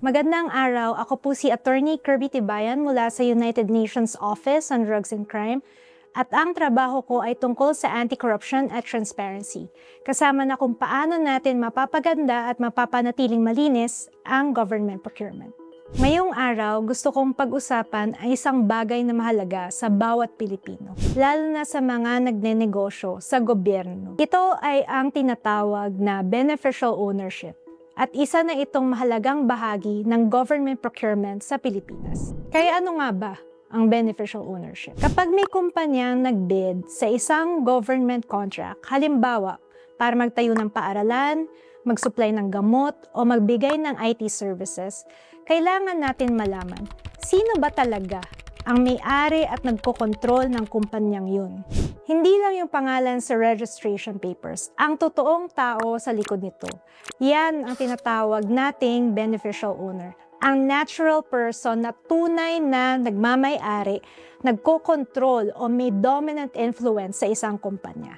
Magandang araw, ako po si Attorney Kirby Tibayan mula sa United Nations Office on Drugs and Crime at ang trabaho ko ay tungkol sa anti-corruption at transparency, kasama na kung paano natin mapapaganda at mapapanatiling malinis ang government procurement. Ngayong araw, gusto kong pag-usapan ang isang bagay na mahalaga sa bawat Pilipino, lalo na sa mga nagnenegosyo sa gobyerno. Ito ay ang tinatawag na beneficial ownership. At isa na itong mahalagang bahagi ng government procurement sa Pilipinas. Kaya ano nga ba ang beneficial ownership? Kapag may kumpanyang nag-bid sa isang government contract, halimbawa para magtayo ng paaralan, mag-supply ng gamot, o magbigay ng IT services, kailangan natin malaman sino ba talaga ang may-ari at nagkokontrol ng kumpanyang yun. Hindi lang yung pangalan sa registration papers, ang totoong tao sa likod nito. Yan ang tinatawag nating beneficial owner. Ang natural person na tunay na nagmamay-ari, nagkokontrol o may dominant influence sa isang kumpanya.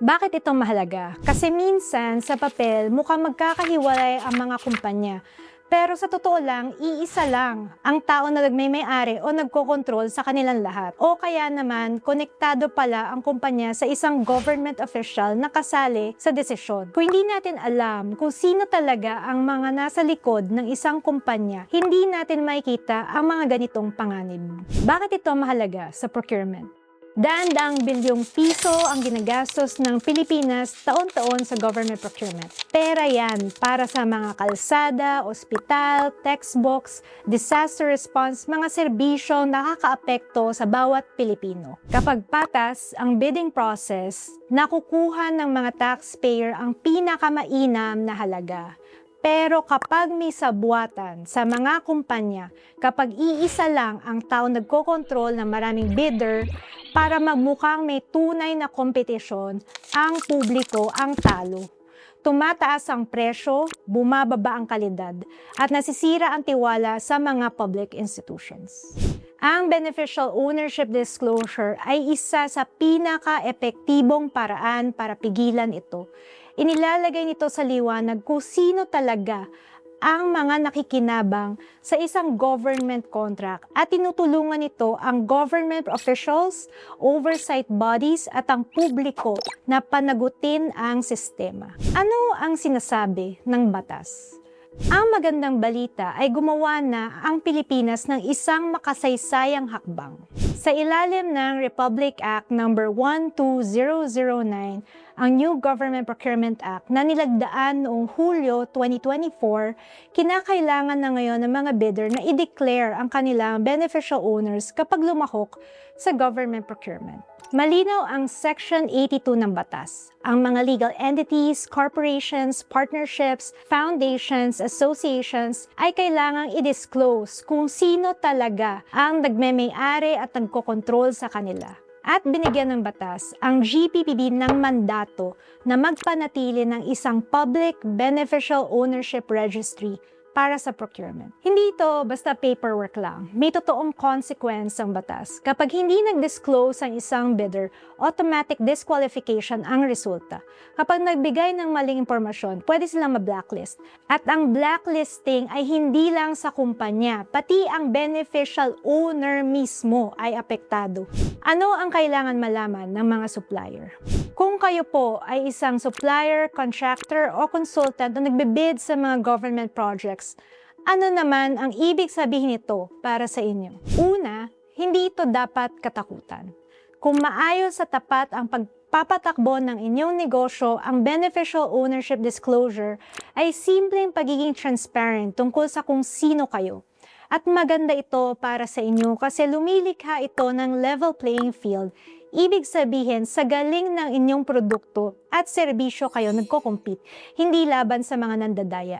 Bakit ito mahalaga? Kasi minsan sa papel mukhang magkakahiwalay ang mga kumpanya. Pero sa totoo lang, iisa lang ang tao na nagmay-ari o nagkokontrol sa kanilang lahat. O kaya naman, konektado pala ang kumpanya sa isang government official na kasali sa desisyon. Kung hindi natin alam kung sino talaga ang mga nasa likod ng isang kumpanya, hindi natin makikita ang mga ganitong panganib. Bakit ito mahalaga sa procurement? Daan-daang bilyong piso ang ginagastos ng Pilipinas taon-taon sa government procurement. Pera yan para sa mga kalsada, ospital, textbooks, disaster response, mga serbisyong nakakaapekto sa bawat Pilipino. Kapag patas ang bidding process, nakukuha ng mga taxpayer ang pinakamainam na halaga. Pero kapag may sabuatan sa mga kumpanya, kapag iisa lang ang tao nagkokontrol ng maraming bidder, para magmukhang may tunay na kompetisyon, ang publiko ang talo. Tumataas ang presyo, bumababa ang kalidad, at nasisira ang tiwala sa mga public institutions. Ang beneficial ownership disclosure ay isa sa pinaka-epektibong paraan para pigilan ito. Inilalagay nito sa liwanag kung sino talaga ang mga nakikinabang sa isang government contract at tinutulungan nito ang government officials, oversight bodies at ang publiko na panagutin ang sistema. Ano ang sinasabi ng batas? Ang magandang balita ay gumawa na ang Pilipinas ng isang makasaysayang hakbang. Sa ilalim ng Republic Act No. 12009, ang New Government Procurement Act na nilagdaan noong Hulyo 2024, kinakailangan na ngayon ng mga bidder na i-declare ang kanilang beneficial owners kapag lumahok sa government procurement. Malinaw ang Section 82 ng batas. Ang mga legal entities, corporations, partnerships, foundations, associations ay kailangang i-disclose kung sino talaga ang nagmemay-ari at nagkokontrol sa kanila. At binigyan ng batas ang GPPB ng mandato na magpanatili ng isang Public Beneficial Ownership Registry para sa procurement. Hindi ito basta paperwork lang. May totoong consequence ang batas. Kapag hindi nag-disclose ang isang bidder, automatic disqualification ang resulta. Kapag nagbigay ng maling impormasyon, pwede silang ma-blacklist. At ang blacklisting ay hindi lang sa kumpanya, pati ang beneficial owner mismo ay apektado. Ano ang kailangan malaman ng mga supplier? Kung kayo po ay isang supplier, contractor o consultant na nagbe-bid sa mga government projects, ano naman ang ibig sabihin nito para sa inyo? Una, hindi ito dapat katakutan. Kung maayos at tapat ang pagpapatakbo ng inyong negosyo, ang beneficial ownership disclosure ay simpleng pagiging transparent tungkol sa kung sino kayo. At maganda ito para sa inyo kasi lumilikha ito ng level playing field. Ibig sabihin, sa galing ng inyong produkto at serbisyo kayo nagko-compete, hindi laban sa mga nandadaya.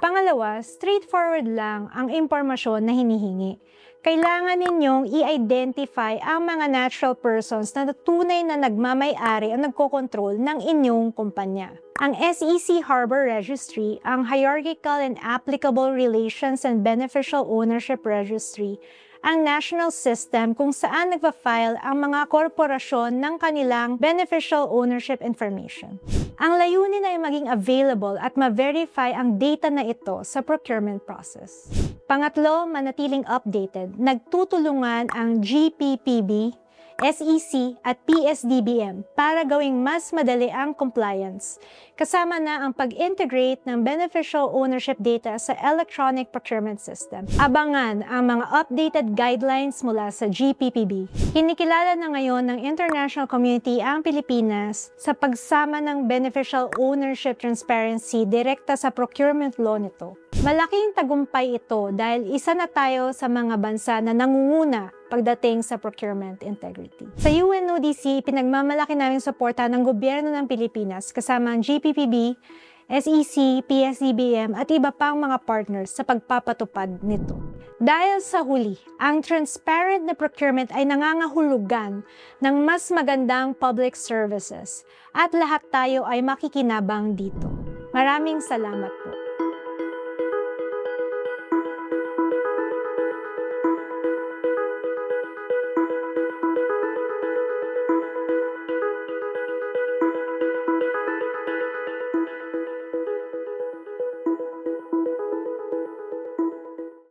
Pangalawa, straightforward lang ang impormasyon na hinihingi. Kailangan ninyong i-identify ang mga natural persons na tunay na nagmamay-ari at nagkokontrol ng inyong kumpanya. Ang SEC Harbor Registry, ang Hierarchical and Applicable Relations and Beneficial Ownership Registry, ang national system kung saan nagpa-file ang mga korporasyon ng kanilang beneficial ownership information. Ang layunin ay maging available at ma-verify ang data na ito sa procurement process. Pangatlo, manatiling updated. Nagtutulungan ang GPPB, SEC at PSDBM para gawing mas madali ang compliance. Kasama na ang pag-integrate ng beneficial ownership data sa electronic procurement system. Abangan ang mga updated guidelines mula sa GPPB. Kinikilala na ngayon ng international community ang Pilipinas sa pagsama ng beneficial ownership transparency direkta sa procurement law nito. Malaking tagumpay ito dahil isa na tayo sa mga bansa na nangunguna pagdating sa procurement integrity. Sa UNODC, pinagmamalaki namin suporta ng gobyerno ng Pilipinas kasama ang GPPB, SEC, PSDBM at iba pang mga partners sa pagpapatupad nito. Dahil sa huli, ang transparent na procurement ay nangangahulugan ng mas magandang public services at lahat tayo ay makikinabang dito. Maraming salamat po.